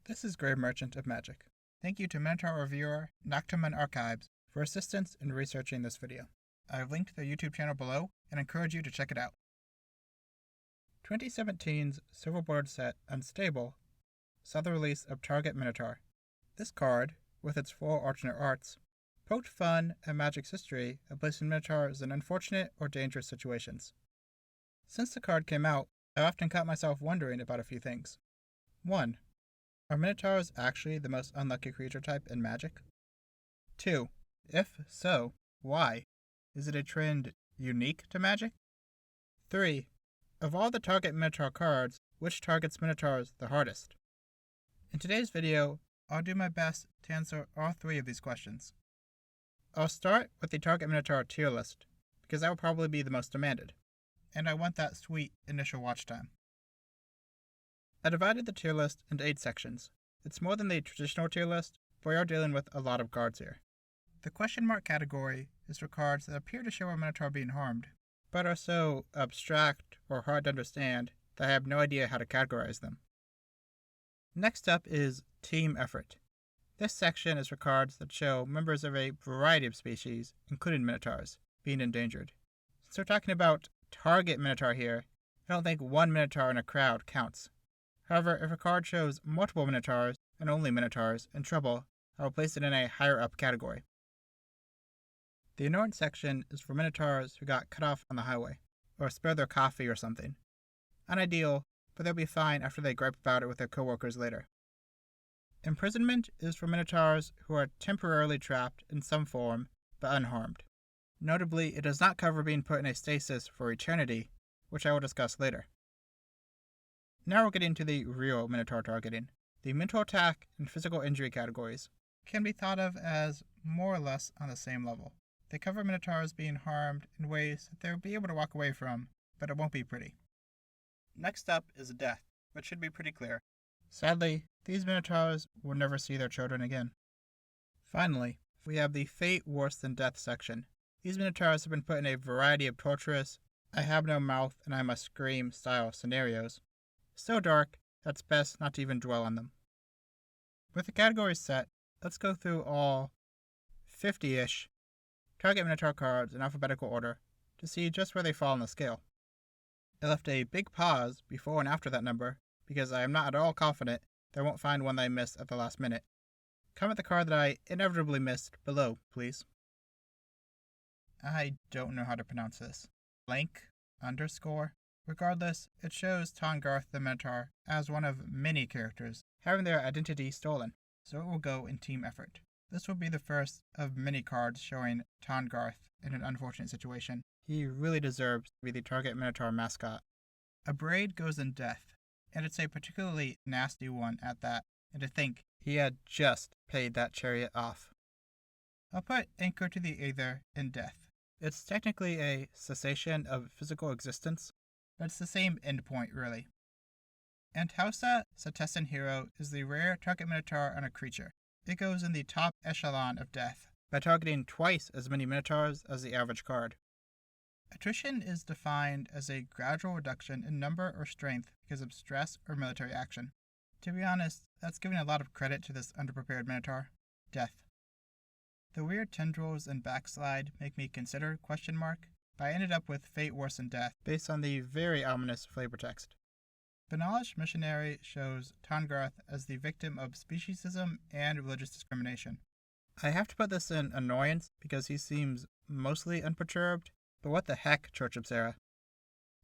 This is Grave Merchant of Magic. Thank you to Minotaur Reviewer Noctaman Archives for assistance in researching this video. I have linked their YouTube channel below and encourage you to check it out. 2017's Silver Bordered set Unstable saw the release of Target Minotaur. This card, with its 4 alternate arts, poked fun at Magic's history of placing Minotaurs in unfortunate or dangerous situations. Since the card came out, I've often caught myself wondering about a few things. 1. Are Minotaurs actually the most unlucky creature type in Magic? 2. If so, why? Is it a trend unique to Magic? 3. Of all the Target Minotaur cards, which targets Minotaurs the hardest? In today's video, I'll do my best to answer all 3 of these questions. I'll start with the Target Minotaur tier list, because that will probably be the most demanded, and I want that sweet initial watch time. I divided the tier list into 8 sections. It's more than the traditional tier list, but we are dealing with a lot of cards here. The question mark category is for cards that appear to show a Minotaur being harmed, but are so abstract or hard to understand that I have no idea how to categorize them. Next up is Team Effort. This section is for cards that show members of a variety of species, including Minotaurs, being endangered. Since we're talking about Target Minotaur here, I don't think one Minotaur in a crowd counts. However, if a card shows multiple Minotaurs, and only Minotaurs, in trouble, I will place it in a higher up category. The annoyance section is for Minotaurs who got cut off on the highway, or spilled their coffee or something. Unideal, but they'll be fine after they gripe about it with their coworkers later. Imprisonment is for Minotaurs who are temporarily trapped in some form, but unharmed. Notably, it does not cover being put in a stasis for eternity, which I will discuss later. Now we're getting to the real Minotaur targeting. The mental attack and physical injury categories can be thought of as more or less on the same level. They cover Minotaurs being harmed in ways that they'll be able to walk away from, but it won't be pretty. Next up is death, which should be pretty clear. Sadly, these Minotaurs will never see their children again. Finally, we have the fate worse than death section. These Minotaurs have been put in a variety of torturous, I have no mouth and I must scream style scenarios. So dark, that's best not to even dwell on them. With the categories set, let's go through all 50-ish Target Minotaur cards in alphabetical order to see just where they fall on the scale. I left a big pause before and after that number because I am not at all confident that I won't find one that I missed at the last minute. Comment the card that I inevitably missed below, please. I don't know how to pronounce this. _. Regardless, it shows Tahngarth the Minotaur as one of many characters having their identity stolen, so it will go in Team Effort. This will be the first of many cards showing Tahngarth in an unfortunate situation. He really deserves to be the Target Minotaur mascot. A braid goes in death, and it's a particularly nasty one at that, and to think he had just paid that chariot off. I'll put Anchor to the Aether in death. It's technically a cessation of physical existence, but it's the same endpoint, really. And Hausa Setessan Hero is the rare Target Minotaur on a creature. It goes in the top echelon of death, by targeting twice as many Minotaurs as the average card. Attrition is defined as a gradual reduction in number or strength because of stress or military action. To be honest, that's giving a lot of credit to this underprepared Minotaur. Death. The weird tendrils and backslide make me consider ? But I ended up with fate worse than death based on the very ominous flavor text. Banalish Missionary shows Tahngarth as the victim of speciesism and religious discrimination. I have to put this in annoyance because he seems mostly unperturbed, but what the heck, Church of Sarah?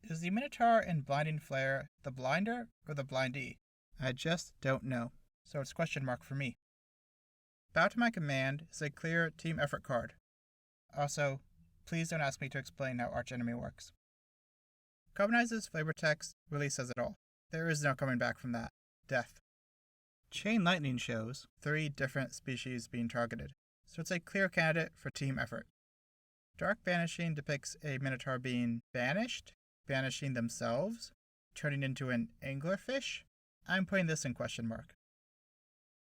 Is the Minotaur in Blinding Flare the blinder or the blindee? I just don't know, so it's ? For me. Bow to My Command is a clear Team Effort card. Also, please don't ask me to explain how Archenemy works. Carbonizes flavor text really says it all. There is no coming back from that. Death. Chain Lightning shows 3 different species being targeted, so it's a clear candidate for Team Effort. Dark Banishing depicts a Minotaur being banished, banishing themselves, turning into an anglerfish. I'm putting this in ?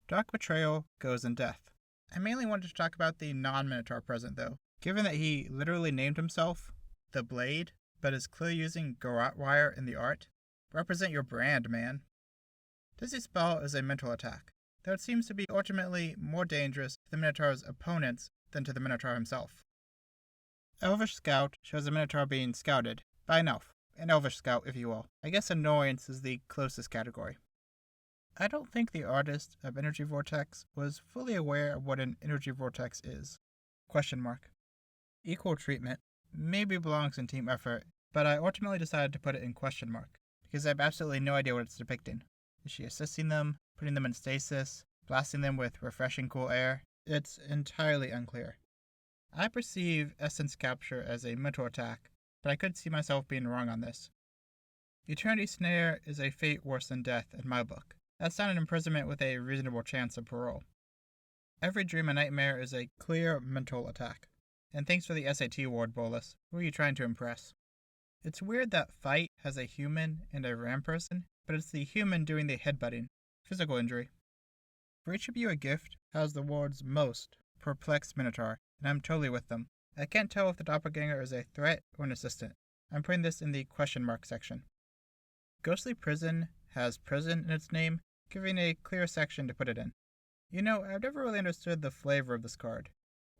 Dark Betrayal goes in death. I mainly wanted to talk about the non-Minotaur present though, given that he literally named himself the Blade, but is clearly using garrote wire in the art. Represent your brand, man. Dizzy Spell is a mental attack, though it seems to be ultimately more dangerous to the Minotaur's opponents than to the Minotaur himself. Elvish Scout shows a Minotaur being scouted by an elf, an Elvish Scout if you will. I guess Annoyance is the closest category. I don't think the artist of Energy Vortex was fully aware of what an Energy Vortex is. ? Equal treatment maybe belongs in team effort, but I ultimately decided to put it in ? Because I have absolutely no idea what it's depicting. Is she assisting them, putting them in stasis, blasting them with refreshing cool air? It's entirely unclear. I perceive Essence Capture as a mental attack, but I could see myself being wrong on this. Eternity Snare is a fate worse than death in my book. That's not an imprisonment with a reasonable chance of parole. Every Dream a Nightmare is a clear mental attack. And thanks for the SAT award, Bolus. Who are you trying to impress? It's weird that Fight has a human and a ram person, but it's the human doing the headbutting. Physical injury. For each of you a gift has the words most perplexed Minotaur, and I'm totally with them. I can't tell if the doppelganger is a threat or an assistant. I'm putting this in the ? section. Ghostly Prison has prison in its name, giving a clear section to put it in. You know, I've never really understood the flavor of this card.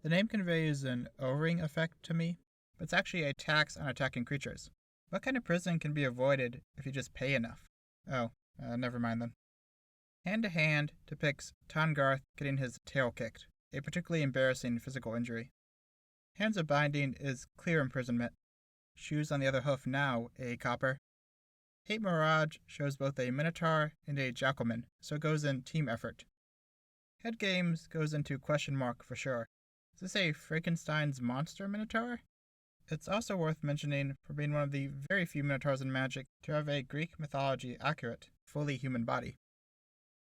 The name conveys an O-ring effect to me, but it's actually a tax on attacking creatures. What kind of prison can be avoided if you just pay enough? Never mind then. Hand to Hand depicts Tangarth getting his tail kicked, a particularly embarrassing physical injury. Hands of Binding is clear imprisonment. Shoes on the Other Hoof now, a copper. Hate Mirage shows both a Minotaur and a Jackalman, so it goes in team effort. Head Games goes into ? for sure. Is this a Frankenstein's monster Minotaur? It's also worth mentioning for being one of the very few Minotaurs in Magic to have a Greek mythology accurate, fully human body.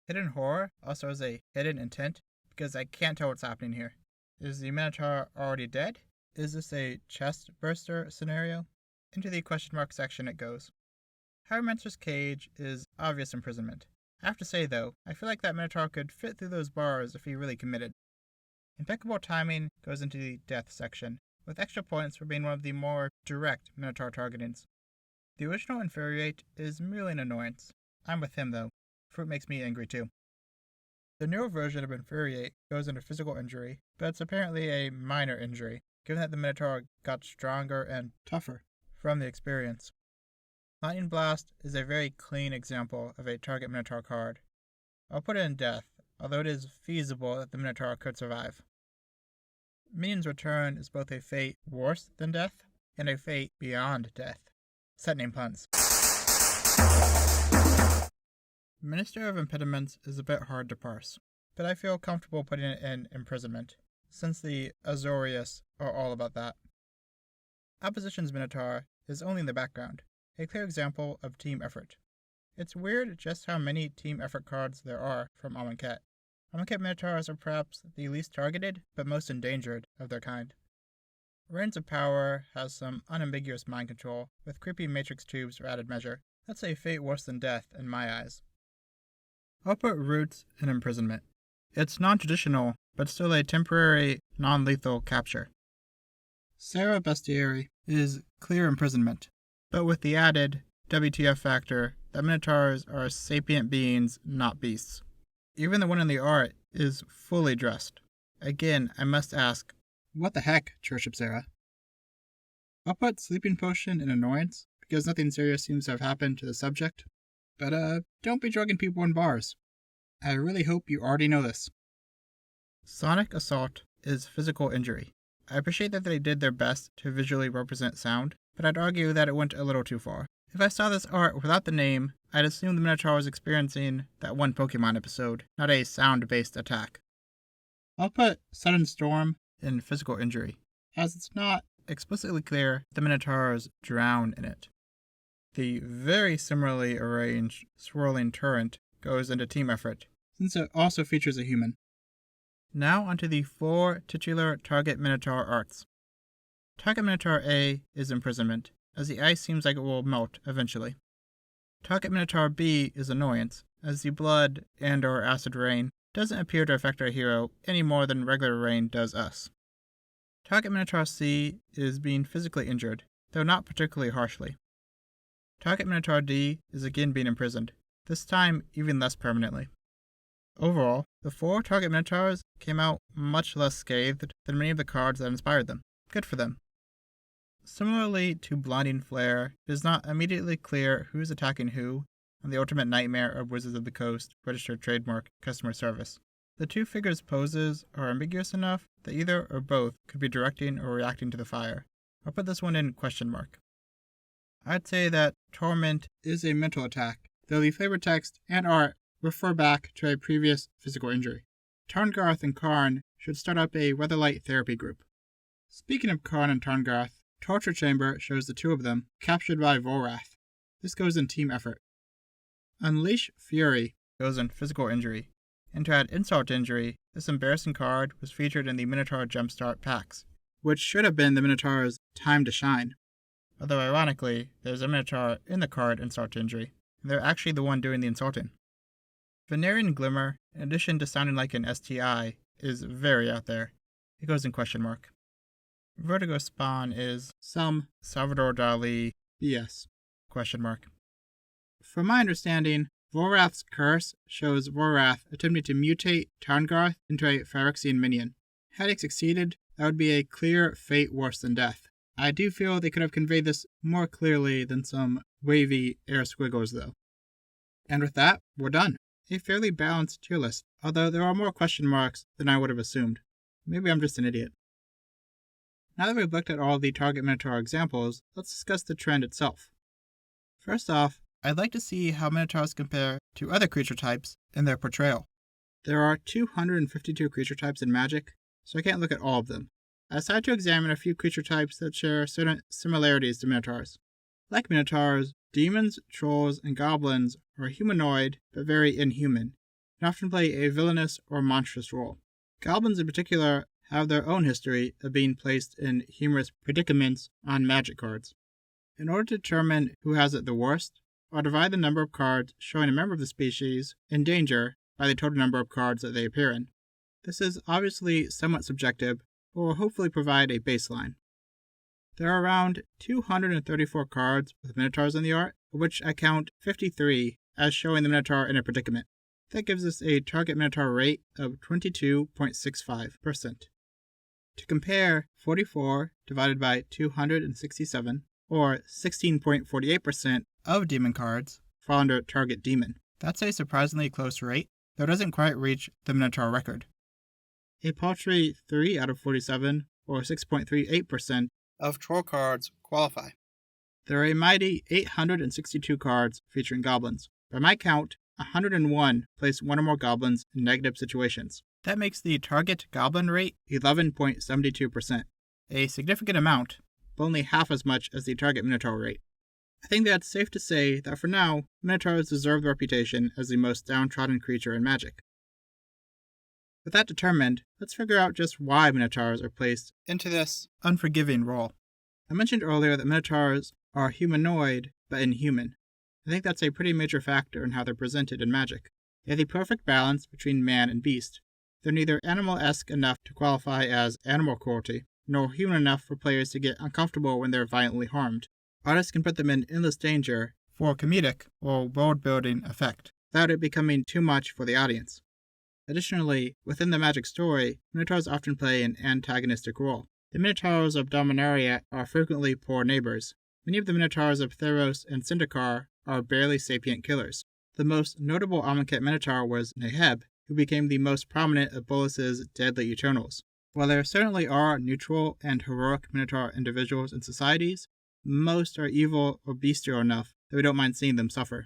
Hidden Horror also has a hidden intent, because I can't tell what's happening here. Is the Minotaur already dead? Is this a chest burster scenario? Into the ? section it goes. Pyromancer's Cage is obvious imprisonment. I have to say though, I feel like that Minotaur could fit through those bars if he really committed. Impeccable Timing goes into the death section, with extra points for being one of the more direct Minotaur targetings. The original Infuriate is merely an annoyance. I'm with him though. Fruit makes me angry too. The newer version of Infuriate goes into physical injury, but it's apparently a minor injury, given that the Minotaur got stronger and tougher from the experience. Lightning Blast is a very clean example of a target Minotaur card. I'll put it in death, although it is feasible that the Minotaur could survive. Minion's Return is both a fate worse than death and a fate beyond death. Set name puns. Minister of Impediments is a bit hard to parse, but I feel comfortable putting it in imprisonment, since the Azorius are all about that. Opposition's Minotaur is only in the background, a clear example of team effort. It's weird just how many team effort cards there are from Amonkhet. Amonkhet Minotaurs are perhaps the least targeted, but most endangered of their kind. Reigns of Power has some unambiguous mind control, with creepy matrix tubes for added measure. That's a fate worse than death in my eyes. I'll put Roots in imprisonment. It's non-traditional, but still a temporary, non-lethal capture. Sarah Bestiary is clear imprisonment, but with the added WTF factor that Minotaurs are sapient beings, not beasts. Even the one in the art is fully dressed. Again, I must ask, what the heck, Church of Sarah? I'll put Sleeping Potion in annoyance, because nothing serious seems to have happened to the subject. But don't be drugging people in bars. I really hope you already know this. Sonic Assault is physical injury. I appreciate that they did their best to visually represent sound, but I'd argue that it went a little too far. If I saw this art without the name, I'd assume the Minotaur was experiencing that one Pokemon episode, not a sound-based attack. I'll put Sudden Storm in physical injury, as it's not explicitly clear the Minotaurs drown in it. The very similarly arranged Swirling Torrent goes into team effort, since it also features a human. Now onto the 4 titular Target Minotaur arts. Target Minotaur A is imprisonment, as the ice seems like it will melt eventually. Target Minotaur B is annoyance, as the blood and or acid rain doesn't appear to affect our hero any more than regular rain does us. Target Minotaur C is being physically injured, though not particularly harshly. Target Minotaur D is again being imprisoned, this time even less permanently. Overall, the 4 Target Minotaurs came out much less scathed than many of the cards that inspired them. Good for them. Similarly to Blinding Flare, it is not immediately clear who's attacking who on the ultimate nightmare of Wizards of the Coast registered trademark customer service. The 2 figures' poses are ambiguous enough that either or both could be directing or reacting to the fire. I'll put this one in question mark. I'd say that Torment is a mental attack, though the flavor text and art refer back to a previous physical injury. Tarngarth and Karn should start up a Weatherlight therapy group. Speaking of Karn and Tarngarth, Torture Chamber shows the 2 of them captured by Volrath. This goes in team effort. Unleash Fury goes in physical injury. And to add insult to injury, this embarrassing card was featured in the Minotaur Jumpstart packs, which should have been the Minotaur's time to shine. Although ironically, there's a Minotaur in the card Insult to Injury, and they're actually the one doing the insulting. Venerian Glimmer, in addition to sounding like an STI, is very out there. It goes in question mark. Vertigo Spawn is some Salvador Dali BS, question mark. From my understanding, Volrath's curse shows Volrath attempting to mutate Tarngarth into a Phyrexian minion. Had he succeeded, that would be a clear fate worse than death. I do feel they could have conveyed this more clearly than some wavy air squiggles, though. And with that, we're done. A fairly balanced tier list, although there are more question marks than I would have assumed. Maybe I'm just an idiot. Now that we've looked at all of the Target Minotaur examples, let's discuss the trend itself. First off, I'd like to see how Minotaurs compare to other creature types in their portrayal. There are 252 creature types in Magic, so I can't look at all of them. I decided to examine a few creature types that share certain similarities to Minotaurs. Like Minotaurs, demons, trolls, and goblins are humanoid but very inhuman, and often play a villainous or monstrous role. Goblins in particular have their own history of being placed in humorous predicaments on Magic cards. In order to determine who has it the worst, I'll divide the number of cards showing a member of the species in danger by the total number of cards that they appear in. This is obviously somewhat subjective, but will hopefully provide a baseline. There are around 234 cards with Minotaurs in the art, of which I count 53 as showing the Minotaur in a predicament. That gives us a target Minotaur rate of 22.65%. To compare, 44 divided by 267, or 16.48% of demon cards, fall under target demon. That's a surprisingly close rate, though it doesn't quite reach the Minotaur record. A paltry 3 out of 47, or 6.38%, of troll cards qualify. There are a mighty 862 cards featuring goblins. By my count, 101 place one or more goblins in negative situations. That makes the target goblin rate 11.72%, a significant amount, but only half as much as the target Minotaur rate. I think that it's safe to say that for now, Minotaurs deserve the reputation as the most downtrodden creature in Magic. With that determined, let's figure out just why Minotaurs are placed into this unforgiving role. I mentioned earlier that Minotaurs are humanoid but inhuman. I think that's a pretty major factor in how they're presented in Magic. They have the perfect balance between man and beast. They're neither animal-esque enough to qualify as animal cruelty, nor human enough for players to get uncomfortable when they're violently harmed. Artists can put them in endless danger for comedic or world-building effect, without it becoming too much for the audience. Additionally, within the Magic story, Minotaurs often play an antagonistic role. The Minotaurs of Dominaria are frequently poor neighbors. Many of the Minotaurs of Theros and Zendikar are barely sapient killers. The most notable Amonkhet Minotaur was Neheb, who became the most prominent of Bolas's deadly Eternals. While there certainly are neutral and heroic Minotaur individuals in societies, most are evil or bestial enough that we don't mind seeing them suffer.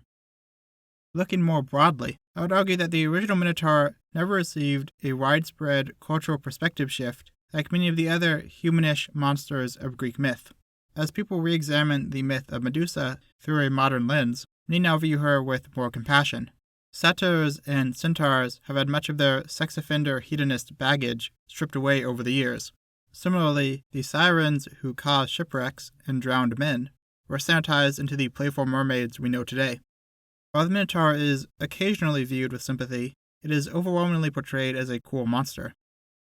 Looking more broadly, I would argue that the original Minotaur never received a widespread cultural perspective shift like many of the other humanish monsters of Greek myth. As people re-examine the myth of Medusa through a modern lens, many now view her with more compassion. Satyrs and centaurs have had much of their sex offender hedonist baggage stripped away over the years. Similarly, the sirens who caused shipwrecks and drowned men were sanitized into the playful mermaids we know today. While the Minotaur is occasionally viewed with sympathy, it is overwhelmingly portrayed as a cool monster.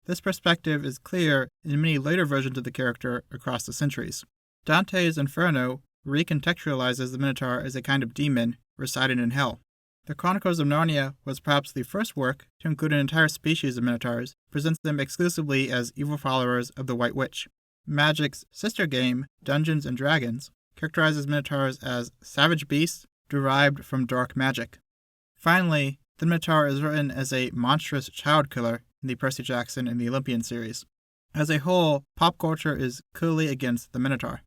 This perspective is clear in many later versions of the character across the centuries. Dante's Inferno recontextualizes the Minotaur as a kind of demon residing in hell. The Chronicles of Narnia was perhaps the first work to include an entire species of Minotaurs, presents them exclusively as evil followers of the White Witch. Magic's sister game, Dungeons & Dragons, characterizes Minotaurs as savage beasts derived from dark magic. Finally, the Minotaur is written as a monstrous child killer in the Percy Jackson and the Olympian series. As a whole, pop culture is clearly against the Minotaur.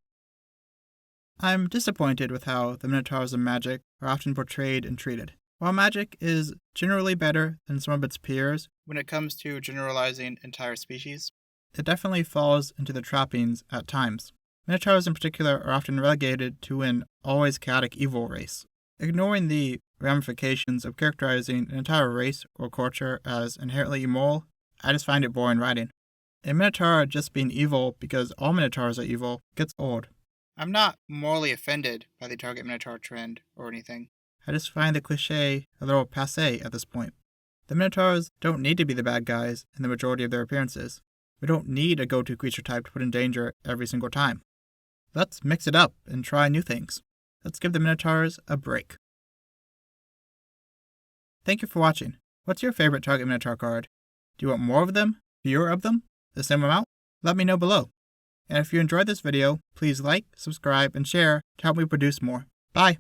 I'm disappointed with how the Minotaurs of magic are often portrayed and treated. While magic is generally better than some of its peers when it comes to generalizing entire species, it definitely falls into the trappings at times. Minotaurs in particular are often relegated to an always chaotic evil race. Ignoring the ramifications of characterizing an entire race or culture as inherently immoral, I just find it boring writing. A Minotaur just being evil because all Minotaurs are evil gets old. I'm not morally offended by the Target Minotaur trend or anything. I just find the cliché a little passé at this point. The Minotaurs don't need to be the bad guys in the majority of their appearances. We don't need a go-to creature type to put in danger every single time. Let's mix it up and try new things. Let's give the Minotaurs a break. Thank you for watching. What's your favorite Target Minotaur card? Do you want more of them? Fewer of them? The same amount? Let me know below. And if you enjoyed this video, please like, subscribe, and share to help me produce more. Bye!